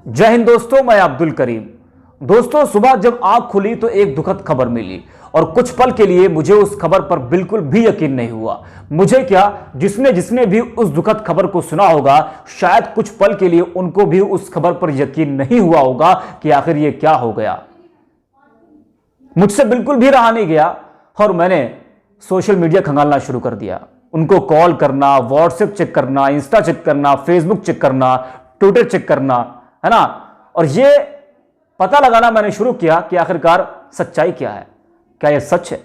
जय हिंद दोस्तों, मैं अब्दुल करीम। दोस्तों, सुबह जब आंख खुली तो एक दुखद खबर मिली और कुछ पल के लिए मुझे उस खबर पर बिल्कुल भी यकीन नहीं हुआ। मुझे क्या, जिसने भी उस दुखद खबर को सुना होगा, शायद कुछ पल के लिए उनको भी उस खबर पर यकीन नहीं हुआ होगा कि आखिर ये क्या हो गया। मुझसे बिल्कुल भी रहा नहीं गया और मैंने सोशल मीडिया खंगालना शुरू कर दिया। उनको कॉल करना, व्हाट्सएप चेक करना, इंस्टा चेक करना, फेसबुक चेक करना, ट्विटर चेक करना, है ना। और ये पता लगाना मैंने शुरू किया कि आखिरकार सच्चाई क्या है, क्या यह सच है।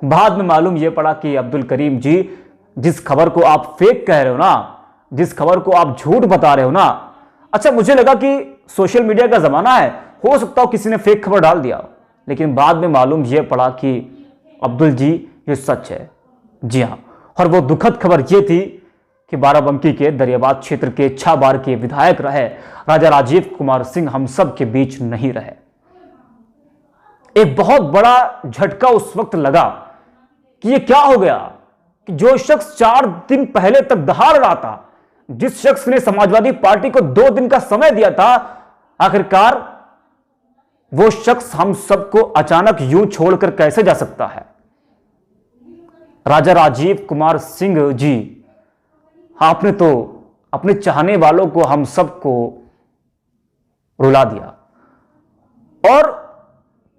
बाद में मालूम यह पड़ा कि अब्दुल करीम जी, जिस खबर को आप फेक कह रहे हो ना, जिस खबर को आप झूठ बता रहे हो ना, अच्छा मुझे लगा कि सोशल मीडिया का जमाना है, हो सकता हो किसी ने फेक खबर डाल दिया, लेकिन बाद में मालूम यह पड़ा कि अब्दुल जी ये सच है। जी हाँ, और वो दुखद खबर ये थी कि बाराबंकी के दरियाबाद क्षेत्र के 6 बार के विधायक रहे राजा राजीव कुमार सिंह हम सब के बीच नहीं रहे। एक बहुत बड़ा झटका उस वक्त लगा कि ये क्या हो गया कि जो शख्स 4 दिन पहले तक दहाड़ रहा था, जिस शख्स ने समाजवादी पार्टी को 2 दिन का समय दिया था, आखिरकार वो शख्स हम सबको अचानक यूं छोड़कर कैसे जा सकता है। राजा राजीव कुमार सिंह जी, आपने तो अपने चाहने वालों को, हम सबको रुला दिया और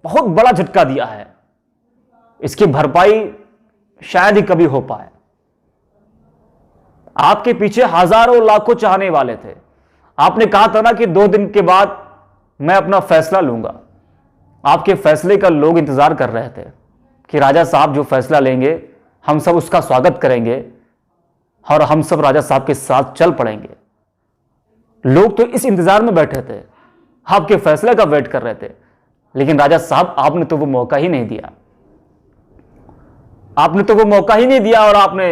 बहुत बड़ा झटका दिया है। इसकी भरपाई शायद ही कभी हो पाए। आपके पीछे हजारों लाखों चाहने वाले थे। आपने कहा था ना कि 2 दिन के बाद मैं अपना फैसला लूंगा। आपके फैसले का लोग इंतजार कर रहे थे कि राजा साहब जो फैसला लेंगे, हम सब उसका स्वागत करेंगे और हम सब राजा साहब के साथ चल पड़ेंगे। लोग तो इस इंतजार में बैठे थे, आपके फैसले का वेट कर रहे थे, लेकिन राजा साहब आपने तो वो मौका ही नहीं दिया। आपने तो वो मौका ही नहीं दिया और आपने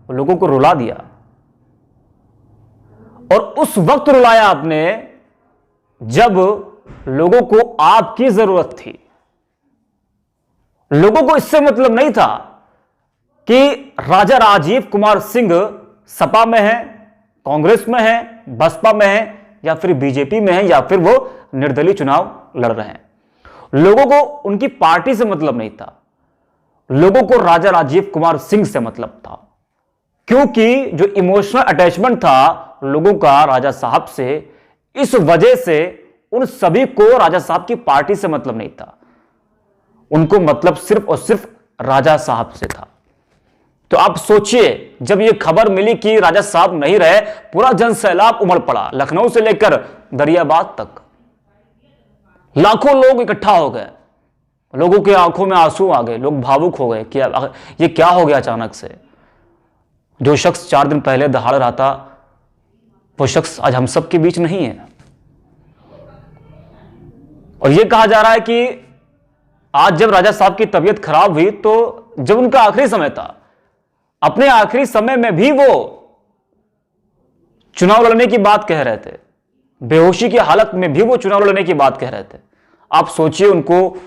लोगों को रुला दिया। और उस वक्त रुलाया आपने जब लोगों को आपकी जरूरत थी। लोगों को इससे मतलब नहीं था कि राजा राजीव कुमार सिंह सपा में है, कांग्रेस में है, बसपा में है या फिर बीजेपी में है या फिर वो निर्दलीय चुनाव लड़ रहे हैं। लोगों को उनकी पार्टी से मतलब नहीं था, लोगों को राजा राजीव कुमार सिंह से मतलब था, क्योंकि जो इमोशनल अटैचमेंट था लोगों का राजा साहब से, इस वजह से उन सभी को राजा साहब की पार्टी से मतलब नहीं था। उनको मतलब सिर्फ और सिर्फ राजा साहब से था। तो आप सोचिए, जब यह खबर मिली कि राजा साहब नहीं रहे, पूरा जनसैलाब उमड़ पड़ा। लखनऊ से लेकर दरियाबाद तक लाखों लोग इकट्ठा हो गए। लोगों के आंखों में आंसू आ गए, लोग भावुक हो गए कि ये क्या हो गया अचानक से। जो शख्स 4 दिन पहले दहाड़ रहा था, वो शख्स आज हम सब के बीच नहीं है। और यह कहा जा रहा है कि आज जब राजा साहब की तबीयत खराब हुई, तो जब उनका आखिरी समय था, अपने आखिरी समय में भी वो चुनाव लड़ने की बात कह रहे थे। बेहोशी की हालत में भी वो चुनाव लड़ने की बात कह रहे थे। आप सोचिए, उनको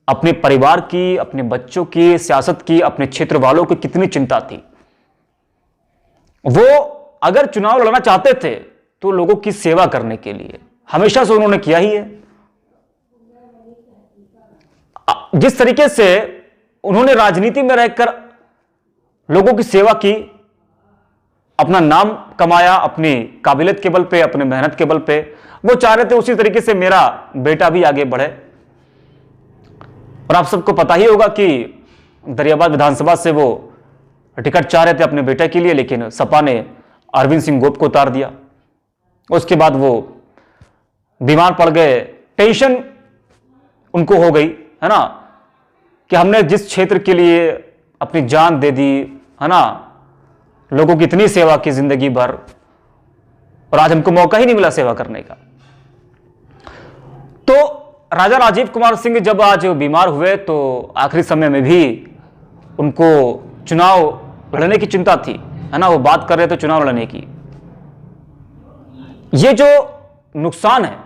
अपने परिवार की, अपने बच्चों की, सियासत की, अपने क्षेत्र वालों की कितनी चिंता थी। वो अगर चुनाव लड़ना चाहते थे तो लोगों की सेवा करने के लिए, हमेशा से उन्होंने किया ही है। जिस तरीके से उन्होंने राजनीति में रहकर लोगों की सेवा की, अपना नाम कमाया अपनी काबिलियत के बल पे, अपने मेहनत के बल पे, वो चाह रहे थे उसी तरीके से मेरा बेटा भी आगे बढ़े। और आप सबको पता ही होगा कि दरियाबाद विधानसभा से वो टिकट चाह रहे थे अपने बेटे के लिए, लेकिन सपा ने अरविंद सिंह गोप को उतार दिया। उसके बाद वो बीमार पड़ गए, टेंशन उनको हो गई, है ना, कि हमने जिस क्षेत्र के लिए अपनी जान दे दी, है ना, लोगों की इतनी सेवा की जिंदगी भर, और आज हमको मौका ही नहीं मिला सेवा करने का। तो राजा राजीव कुमार सिंह जब आज बीमार हुए, तो आखिरी समय में भी उनको चुनाव लड़ने की चिंता थी, है ना, वो बात कर रहे थे चुनाव लड़ने की। ये जो नुकसान है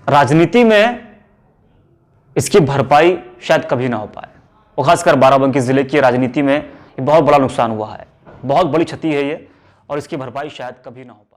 राजनीति में, इसकी भरपाई शायद कभी ना हो पाए। और खासकर बाराबंकी जिले की राजनीति में ये बहुत बड़ा नुकसान हुआ है, बहुत बड़ी क्षति है ये, और इसकी भरपाई शायद कभी ना हो पाए।